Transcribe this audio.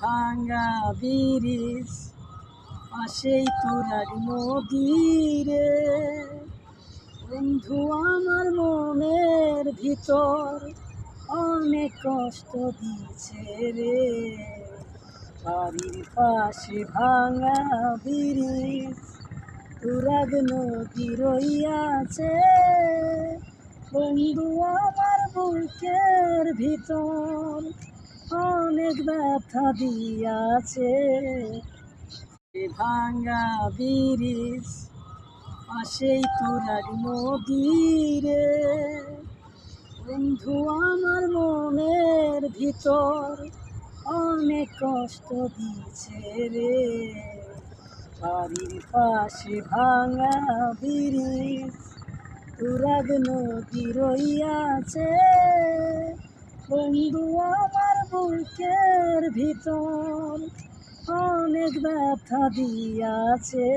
ভাঙা ব্রিজ পাশেই তুরাগ নদীরে বন্ধু আমার মনের ভিতর অনেক কষ্ট দিছে রে। বাড়ির পাশে ভাঙা ব্রিজ তুরাগ নদী রইয়াছে বন্ধু আমার বুকের ভিতর অনেক ব্যথা দিয়াছে। ভাঙা ব্রিজ পাশেই তুরাগ নদীরে বন্ধু আমার মনের ভিতর অনেক কষ্ট দিছে রে। বাড়ির পাশে ভাঙা ব্রিজ তুরাগ নদী রইয়াছে বন্ধু আমার বুকের ভিতর অনেক ব্যথা দিয়াছে।